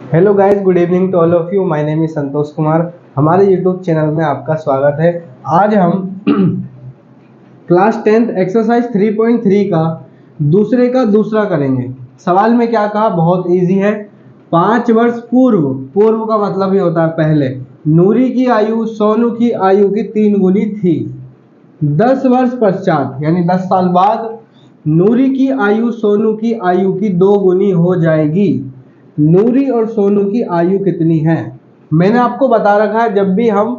Hello guys, good evening to all of you. My name is Santosh Kumar. हमारे YouTube channel में आपका स्वागत है। आज हम क्लास 10th एक्सरसाइज 3.3 का दूसरे का दूसरा करेंगे। सवाल में क्या कहा, बहुत इजी है। 5 वर्ष पूर्व, पूर्व का मतलब ही होता है पहले, नूरी की आयु सोनू की आयु की 3 गुनी थी। 10 वर्ष पश्चात यानी 10 साल बाद नूरी की आयु सोनू की आयु की 2 गुनी हो जाएगी। नूरी और सोनू की आयु कितनी है? मैंने आपको बता रखा है, जब भी हम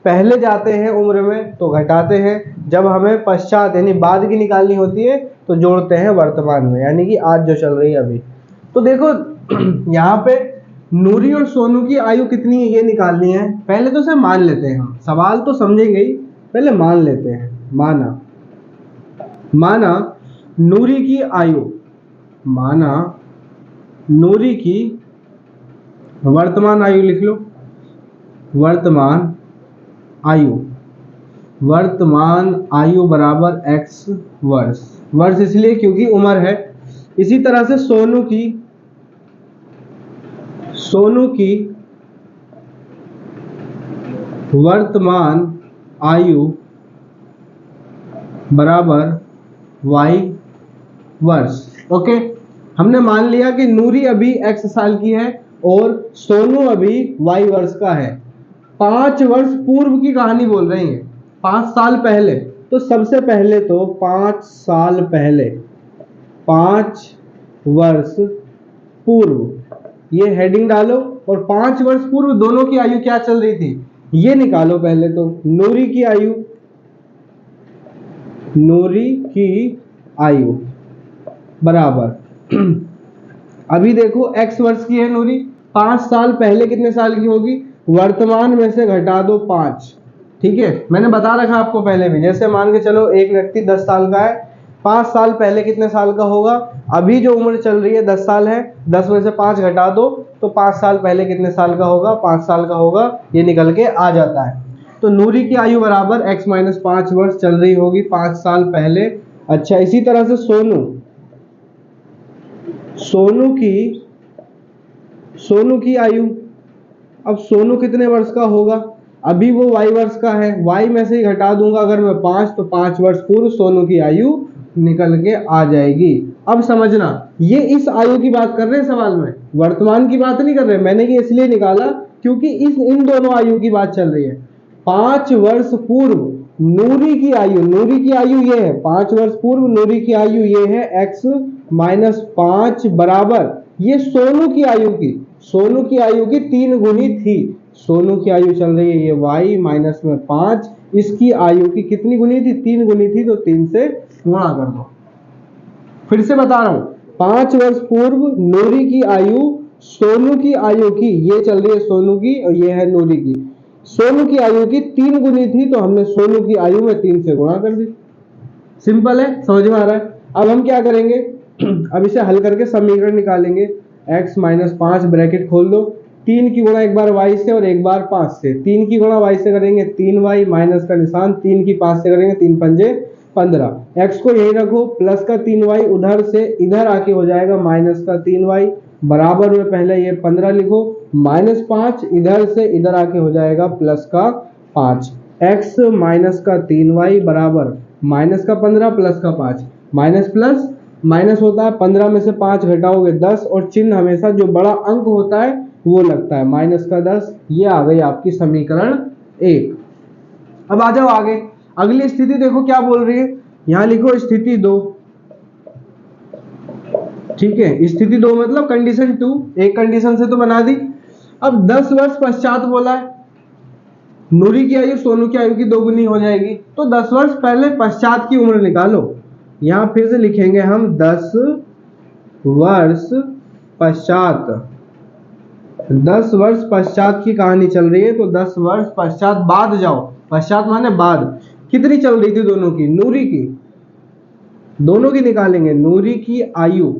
पहले जाते हैं उम्र में तो घटाते हैं, जब हमें पश्चात यानी बाद की निकालनी होती है तो जोड़ते हैं वर्तमान में, यानी कि आज जो चल रही है अभी। तो देखो यहाँ पे नूरी और सोनू की आयु कितनी है ये निकालनी है। पहले तो उसे मान लेते हैं, हम सवाल तो समझेंगे ही, पहले मान लेते हैं। माना नूरी की आयु, माना नूरी की वर्तमान आयु लिख लो। वर्तमान आयु बराबर x वर्ष। वर्ष इसलिए क्योंकि उम्र है। इसी तरह से सोनू की वर्तमान आयु बराबर y वर्ष। ओके, हमने मान लिया कि नूरी अभी x साल की है और सोनू अभी y वर्ष का है। 5 वर्ष पूर्व की कहानी बोल रही है, 5 साल पहले। तो सबसे पहले तो 5 साल पहले, 5 वर्ष पूर्व ये हेडिंग डालो और 5 वर्ष पूर्व दोनों की आयु क्या चल रही थी ये निकालो। पहले तो नूरी की आयु बराबर अभी देखो x वर्ष की है नूरी, 5 साल पहले कितने साल की होगी, वर्तमान में से घटा दो 5। ठीक है, मैंने बता रखा आपको पहले भी। जैसे मान के चलो एक व्यक्ति 10 साल का है, 5 साल पहले कितने साल का होगा, अभी जो उम्र चल रही है 10 साल है, 10 में से 5 घटा दो तो 5 साल पहले कितने साल का होगा, 5 साल का होगा, ये निकल के आ जाता है। तो नूरी की आयु बराबर x - 5 वर्ष चल रही होगी 5 साल पहले। अच्छा, इसी तरह से सोनू की आयु, अब सोनू कितने वर्ष का होगा, अभी वो y वर्ष का है, y में से ही घटा दूंगा अगर मैं 5 तो 5 वर्ष पूर्व सोनू की आयु निकल के आ जाएगी। अब समझना, ये इस आयु की बात कर रहे हैं सवाल में, वर्तमान की बात नहीं कर रहे। मैंने ये इसलिए निकाला क्योंकि इन दोनों आयु की बात चल रही है। 5 वर्ष पूर्व नूरी की आयु ये है, 5 वर्ष पूर्व नूरी की आयु ये है x - 5 बराबर ये सोनू की आयु की 3 गुनी थी। सोनू की आयु चल रही है ये y - 5, इसकी आयु की कितनी गुनी थी, 3 गुनी थी, तो 3 से गुणा कर दो। फिर से बता रहा हूं, 5 वर्ष पूर्व नूरी की आयु सोनू की आयु की, ये चल रही है सोनू की और ये है नूरी की, सोनू की आयु की 3 गुनी थी, तो हमने सोनू की आयु में 3 से गुणा कर दी। सिंपल है, समझ में आ रहा है। अब हम क्या करेंगे, अब इसे हल करके समीकरण निकालेंगे। x - 5 ब्रैकेट खोल दो, 3 की गुणा एक बार y से और एक बार 5 से। 3 की गुणा y से करेंगे 3y, माइनस का निशान, 3 की 5 से करेंगे 3 पंजे 15। x को यही रखो, प्लस का 3y उधर से इधर आके हो जाएगा माइनस का 3y, बराबर में पहले ये 15 लिखो, -5 इधर से इधर आके हो जाएगा प्लस का 5। x माइनस का 3y बराबर माइनस का 15 प्लस का 5, माइनस प्लस माइनस होता है, 15 में से 5 घटाओगे 10, और चिन्ह हमेशा जो बड़ा अंक होता है वो लगता है, माइनस का 10। ये आ गई आपकी समीकरण 1। अब आ जाओ आगे, अगली स्थिति देखो क्या बोल रही है, यहां लिखो स्थिति 2। ठीक है, स्थिति 2 मतलब कंडीशन 2, एक कंडीशन से तो बना दी। अब 10 वर्ष पश्चात बोला है, नूरी की आयु सोनू की आयु की 2 गुनी हो जाएगी, तो 10 वर्ष पहले पश्चात की उम्र निकालो। यहां फिर से लिखेंगे हम 10 वर्ष पश्चात, 10 वर्ष पश्चात की कहानी चल रही है, तो 10 वर्ष पश्चात बाद जाओ, पश्चात माने बाद, कितनी चल रही थी दोनों की, नूरी की, दोनों की निकालेंगे। नूरी की आयु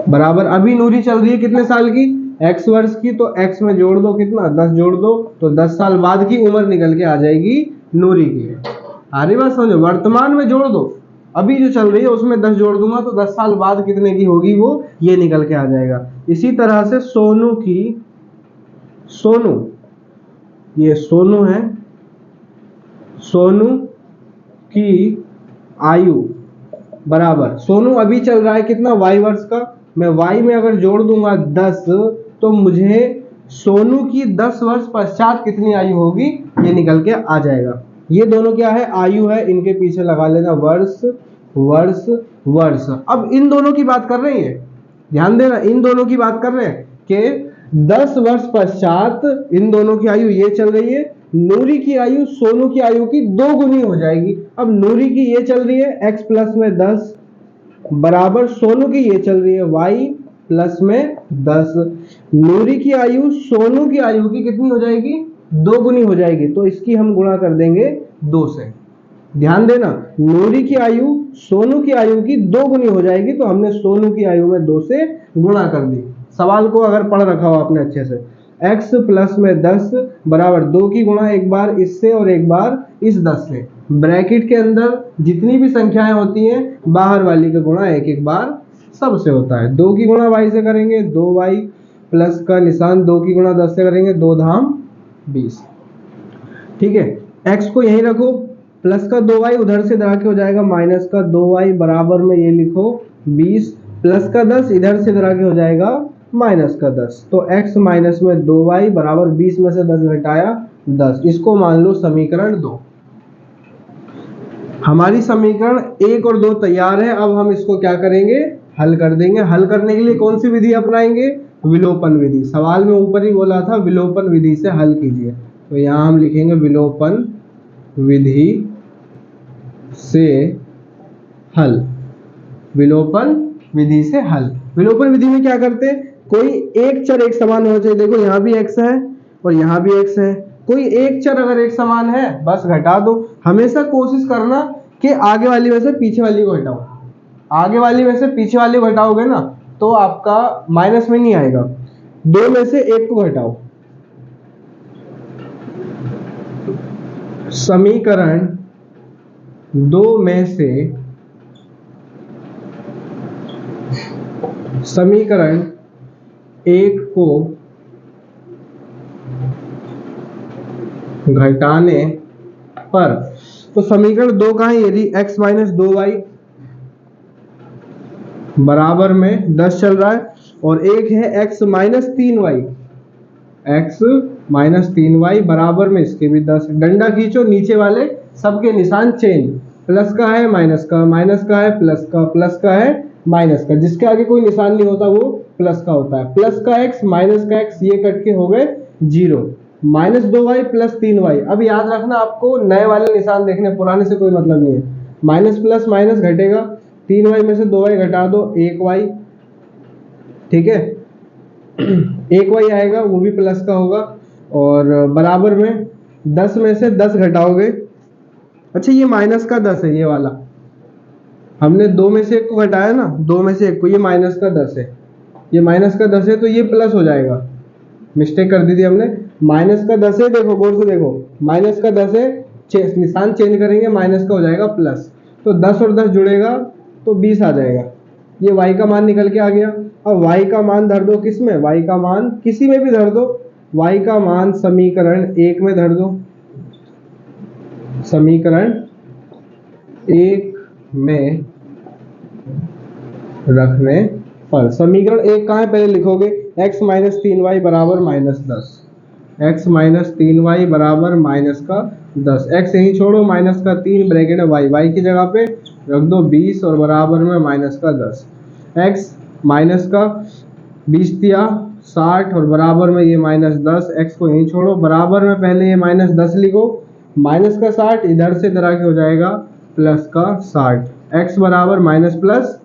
बराबर अभी नूरी चल रही है कितने साल की, x वर्ष की, तो x में जोड़ दो कितना, 10 जोड़ दो, तो 10 साल बाद की उम्र निकल के आ जाएगी नूरी की। आरी बात समझो, वर्तमान में जोड़ दो, अभी जो चल रही है उसमें 10 जोड़ दूंगा तो 10 साल बाद कितने की होगी वो ये निकल के आ जाएगा। इसी तरह से सोनू, ये सोनू है, सोनू की आयु बराबर, सोनू अभी चल रहा है कितना, y वर्ष का, मैं y में अगर जोड़ दूंगा 10 तो मुझे सोनू की 10 वर्ष पश्चात कितनी आयु होगी ये निकल के आ जाएगा। ये दोनों क्या है, आयु है, इनके पीछे लगा लेना वर्ष वर्ष वर्ष। अब इन दोनों की बात कर रहे हैं, ध्यान देना, इन दोनों की बात कर रहे हैं कि 10 वर्ष पश्चात इन दोनों की आयु ये चल रही है, नूरी की आयु सोनू की आयु की 2 गुनी हो जाएगी। अब नूरी की ये चल रही है x प्लस में 10 बराबर सोनू की ये चल रही है y प्लस में 10। नूरी की आयु सोनू की आयु की कितनी हो जाएगी, 2 गुनी हो जाएगी, तो इसकी हम गुणा कर देंगे 2 से। ध्यान देना, नूरी की आयु सोनू की आयु की 2 गुनी हो जाएगी, तो हमने सोनू की आयु में 2 से गुणा कर दी। सवाल को अगर पढ़ रखा हो आपने अच्छे से, x प्लस में 10 बराबर 2 की गुणा एक बार इससे और एक बार इस 10 से, ब्रैकेट के अंदर जितनी भी संख्याएं होती हैं बाहर वाली का गुणा एक एक बार सबसे होता है। 2 की गुणा y से करेंगे 2y प्लस का निशान 2 की गुणा 10 से करेंगे 2 धाम 20। ठीक है, x को यहीं रखो, प्लस का 2y उधर से दरा के हो जाएगा माइनस का 2y बराबर में ये लिखो 20 प्लस का 10 इधर से दरा के हो जाएगा माइनस का 10, तो x माइनस में 2y बराबर 20 में से 10 घटाया 10। इसको मान लो समीकरण 2। हमारी समीकरण 1 और 2 तैयार है। अब हम इसको क्या करेंगे, हल कर देंगे। हल करने के लिए कौन सी विधि अपनाएंगे, विलोपन विधि। सवाल में ऊपर ही बोला था विलोपन विधि से हल कीजिए, तो यहाँ हम लिखेंगे विलोपन विधि से हल। विलोपन विधि से हल। विलोपन विधि में क्या करते हैं, कोई एक चर एक समान होना चाहिए। देखो यहाँ भी x है और यहाँ भी x है, कोई एक चर अगर एक समान है बस घटा दो। हमेशा कोशिश करना कि आगे वाली में से पीछे वाली को घटाओ। आगे वाली में से पीछे वाली को घटाओगे ना तो आपका माइनस में नहीं आएगा। 2 में से 1 को घटाओ। समीकरण 2 में से समीकरण 1 को घटाने पर, तो समीकरण 2 का है, यदि x माइनस 2y बराबर में 10 चल रहा है और एक है x minus 3y, x minus 3y बराबर में इसके भी 10। डंडा खींचो, नीचे वाले सबके निशान चेंज, प्लस का है माइनस का, माइनस का है प्लस का, प्लस का है माइनस का, जिसके आगे कोई निशान नहीं होता वो प्लस का होता है। प्लस का x माइनस का x ये कट के हो गए 0, माइनस 2y प्लस 3y। अब याद रखना आपको नए वाले निशान देखने, पुराने से कोई मतलब नहीं है। माइनस प्लस माइनस घटेगा, 3y में से 2y घटा दो 1y, ठीक है 1y आएगा वो भी प्लस का होगा, और बराबर में 10 में से 10 घटाओगे। अच्छा ये माइनस का 10 है, ये वाला हमने 2 में से 1 को घटाया ना, 2 में से 1 को, ये माइनस का 10 है, ये माइनस का 10 है तो ये प्लस हो जाएगा। मिस्टेक कर दी थी हमने, माइनस का 10 है, देखो गौर से देखो, माइनस का 10 है, निशान चेंज करेंगे माइनस का हो जाएगा प्लस, तो 10 और 10 जुड़ेगा तो 20 आ जाएगा। ये y का मान निकल के आ गया। अब y का मान धर दो, किस में, y का मान किसी में भी धर दो, y का मान समीकरण 1 में धर दो, समीकरण 1 में रखने पर, समीकरण 1 कहाँ है पहले लिखोगे, x माइनस 3y बराबर माइनस 10, x माइनस 3y बराबर माइनस का 10, x यहीं छोड़ो, माइनस का 3 ब्रैकेट है y की जगह पे रख दो 20 और बराबर में माइनस का 10, x माइनस का 20 दिया 60 और बराबर में ये माइनस 10, x को यहीं छोड़ो, बराबर में पहले ये माइनस 10 लिखो, माइनस का 60 इधर से इधर आके हो जाएगा प्लस का 60, x बराबर माइनस प्लस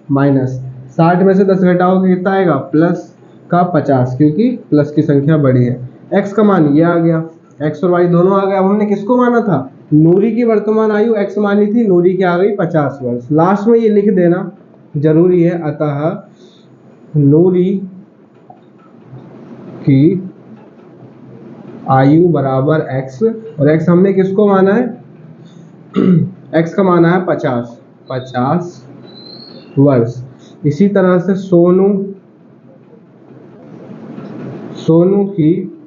माइनस, 60 में से 10 घटाओगे कितना आएगा, प्लस का 50, क्योंकि प्लस की संख्या बड़ी है। x का मान ये आ गया, x और y दोनों आ गए। अब हमने किसको माना था, नूरी की वर्तमान आयु x मानी थी, नूरी की आ गई 50 वर्ष। लास्ट में ये लिख देना जरूरी है, अतः नूरी की आयु बराबर x, और x हमने किसको माना है, x का माना है 50 वर्ष। इसी तरह से सोनू सोनू की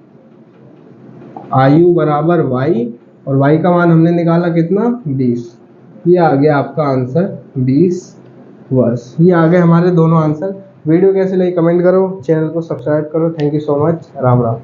आयु बराबर y, और y का मान हमने निकाला कितना 20। ये आ गया आपका आंसर 20 वर्ष। ये आ गए हमारे दोनों आंसर। वीडियो कैसे लगी कमेंट करो, चैनल को सब्सक्राइब करो। Thank you so much. Ram Ram.